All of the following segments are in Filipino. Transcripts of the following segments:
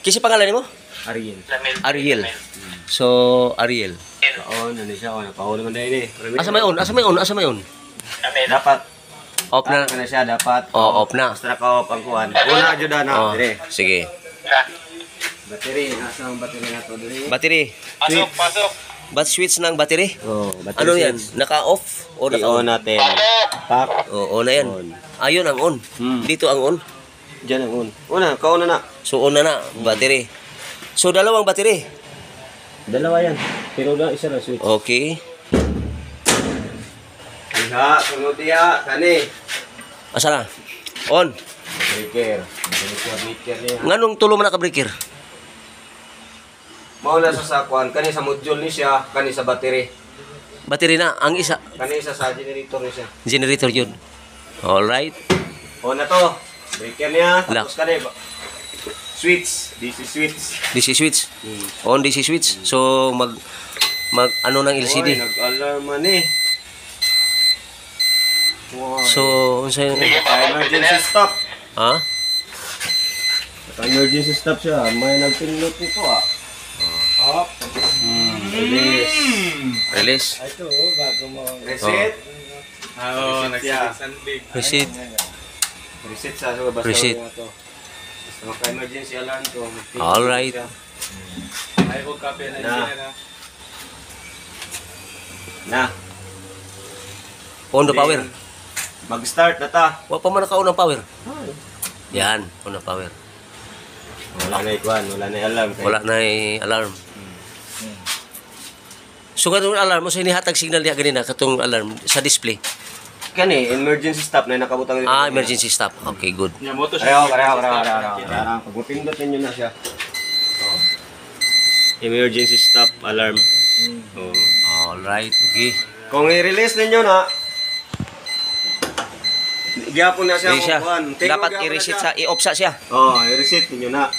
Kisi pangalan mo? Ariel. Ariel. So, Ariel. Oo, nani siya. Napahuli man dahil eh. Asa may on? Asa may on? Asa may on? Dapat. Off na. Na siya, dapat. Oh, off na. Basta ka-off ang kuhan. Una, dyan na. Oh, sige. Battery. Nasa ang battery na to. Battery. Pasok. Bat switch ng battery? Oh, battery. Ano yan? Naka-off o I-on naka-on? natin. Pack. Oo, on na yan. On. Ayun ang on. Dito ang on. Diyan ang on. Una, kauna na. So, on na battery. So, dalawang battery. Dalawa yan. Pero na isa na switch. Okay. Iha, sunod iha. Kani. Asa na? On. Breaker. Breaker niya. Nganong tulo man naka-breaker? Mauna sa sakwan. Kani sa module ni siya. Kani sa battery. Battery na. Ang isa. Kani sa generator ni siya. Generator yun. Alright. On na to. Breaker niya. Lock. Tapos kani. Switch. DC switch. DC switch. On DC switch. So, mag ano ng Oy, LCD. nag-alarm man eh. Wow. So, unsay Emergency stop. ha? Emergency stop siya. May nagpindot nito ah. Up. Release. Release. Ito, bago mo. Reset. Oo, Reset Reset. Reset sa basta Reset. ito. Basta maka-emergency alarm to. Alright. Ay, huwag kape na Na. engineer. Na. On the power. Mag-start na ta. Wa pa man naka-on ang power. Yan, on ang power. Wala na ikwan, wala na alarm. Wala na alarm. So, katong alarm mo sa inihatag signal niya ganina, katong alarm sa display. Kani, emergency stop na nakabutang dito. Ah, emergency stop. Okay, good. Yung moto siya. Pareho. Pag mapindot ninyo na siya. Oh. Emergency stop alarm. Oh. Alright, okay. Kung i-release ninyo na, gyapon na siya. Hindi siya. kuhan. Tingog Dapat gyapon na i-reset siya. sa, i-off sa siya. Oh, i-reset ninyo na.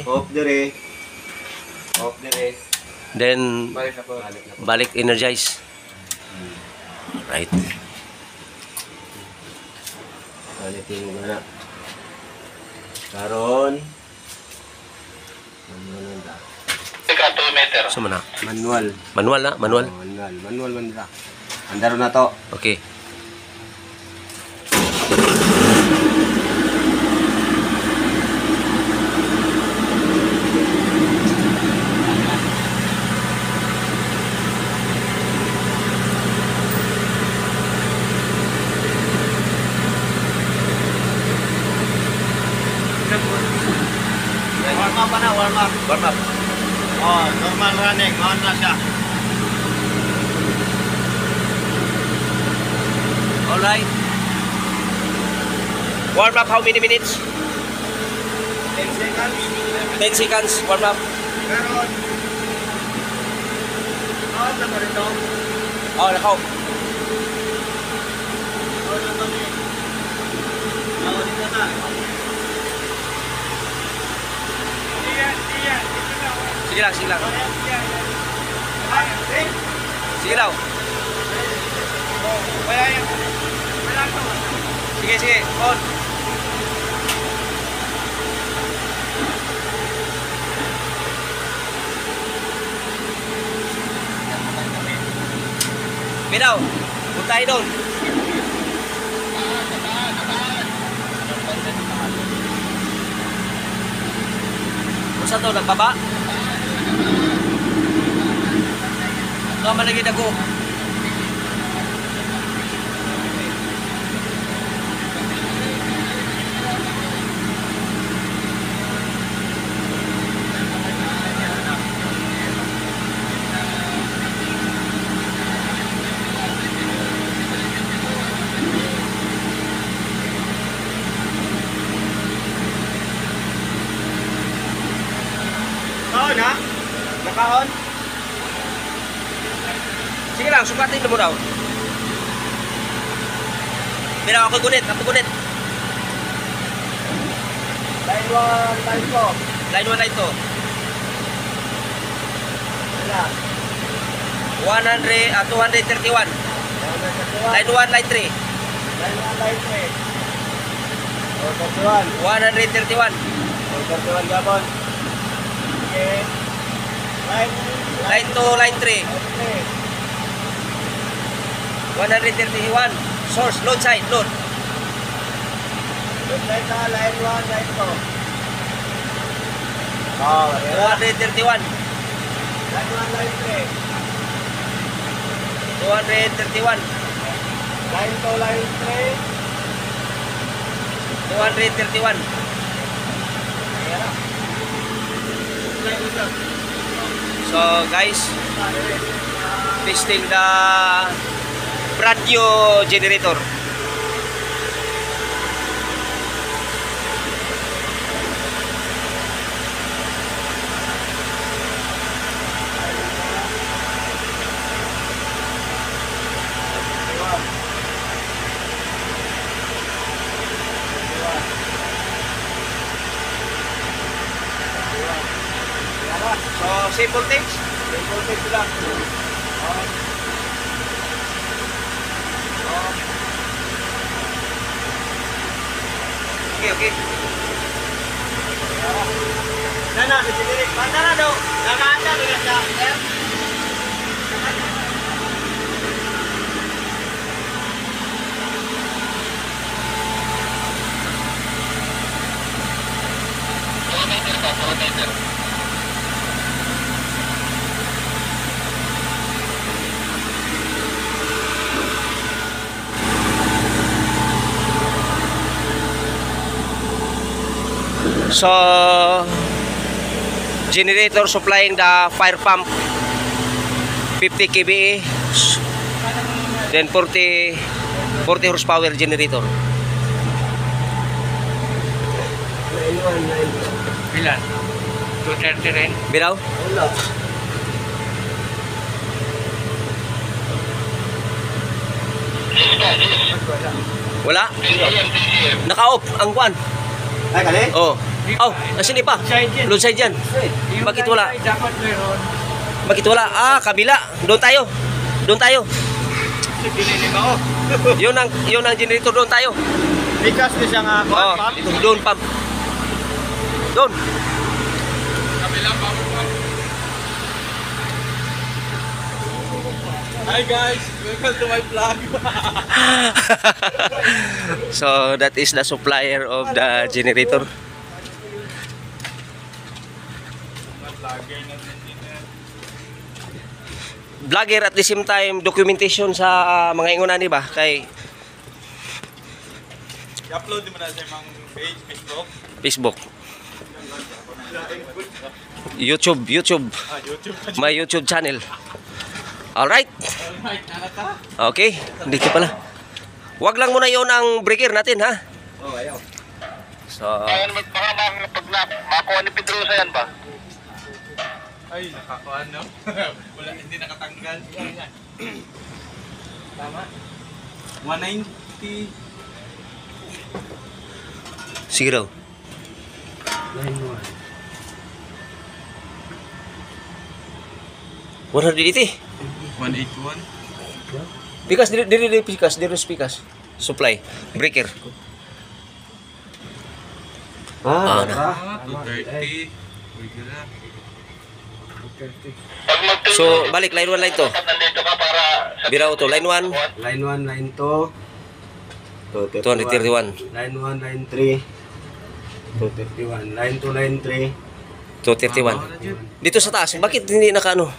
Off dire. Off dire. Then, Balik na po. balik energize. Right. Balikin mo na. Karon. So, mana? Manual. Manual na? Manual? Oh, manual man na. Andaro na to. Okay. Warm up na, warm up. Warm up. Oh, normal running. On na siya. Alright. Warm up how many minutes? 10 seconds. 10 seconds. Warm up. Karon. On na ba rito? Oh, nakaw. On na ba rito? Oo, dito na. Sige lang, sige lang. Sige lang. Sige, sige. On. Binaw, puntahin doon. Kung saan to, nagbaba? Ito ang malagay na go. On ha? Naka-on? Sige lang, sukatin mo daw. Binaw ako gunit, Line 1, line 2. Line 1, line 2. Wala. 231. Line 1, line 3. Line 1, line 3. Oh, 31. 131. Oh, 31 gabon. Sige. Line 2, line 3. 131. Source, load side, load. Line na, line 1, line 2. Oh, 231. line 1, line 3. 231. Line 2, line 3. 231. So guys, testing the brand new generator. So same voltage. Same voltage lang. Okay, okay. Na, nagsidirik. Banda na daw. Nakaanda, naganda. So generator supplying the fire pump 50 kVA, then 40 horsepower generator. Line 1, line 2. Ilan? 230 rin. Biraw? Wala. Wala? Naka-off ang kwan. Ay, kali? Oh. Oh, nasin pa. Load side yan. Bakit wala? Dapat meron. Bakit wala? Ah, kabila. Doon tayo. Doon tayo. Dinilim ako. Yun ang generator, doon tayo. Bigas din siya nga. Oh, doon pump. Doon. Kabila pa ako. Hi guys, welcome to my vlog. So that is the supplier of the generator. Vlogger at the same time documentation sa mga ingunan ni ba kay I-upload mo na sa mga page, Facebook. Facebook, YouTube, YouTube. my YouTube channel. All right. Alright, nakata. Okay, dito pala. Wag lang muna 'yon ang breaker natin ha. Oh, ayaw. So Baka pag makuha ni Pedrosa yan ba? Ay, nakakuan no? Wala, hindi nakatanggal. Tama. 190. sige daw. Line 180. 181. Pikas diri pikas supply breaker. 1. Ah, Ah, 230. Regular. 230. So balik line 1 line 2. Nandito ka para Biraw to line 1 Line 1, line 2. 231. Line 1, line 3. 231. Line 2, line 3. 231. Dito sa taas, bakit hindi nakaano?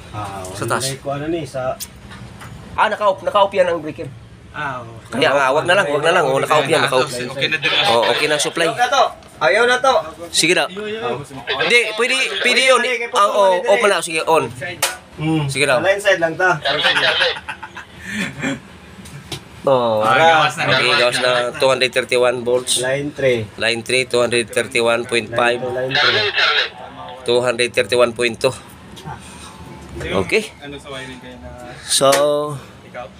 Ah, Sa taas. Ko ano ni sa Ah, naka-off yan ang breaker. Ah, Kaya nga, wag na lang. Oh, naka-off yan, naka-off. Okay na din. Oh, okay na supply. Ayaw na to. Sige na. Hindi, pwede yun. Ang off na, sige, on. Sige Sa daw. line side lang ta. Oh, Gawas na, okay, gawas na 231 volts. Line 3. Line 3, 231.5. Line 3. 231.2. Okay. Ano sa wiring kayo na So, ikaw?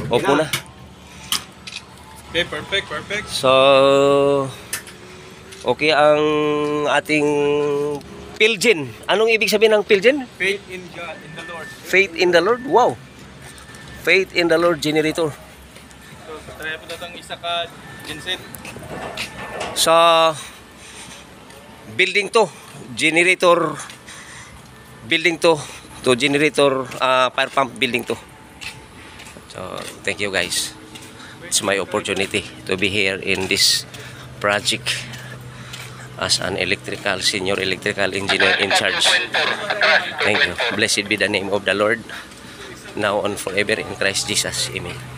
off muna. Okay, perfect. So, okay ang ating Pilgen. Anong ibig sabihin ng Pilgen? Faith in God, in the Lord. Faith in the Lord? Wow! Faith in the Lord generator. So, try po itong isa ka genset. So, building to generator fire pump building to. So thank you guys. It's my opportunity to be here in this project as an senior electrical engineer in charge. Thank you. Blessed be the name of the Lord, now and forever, in Christ Jesus. Amen.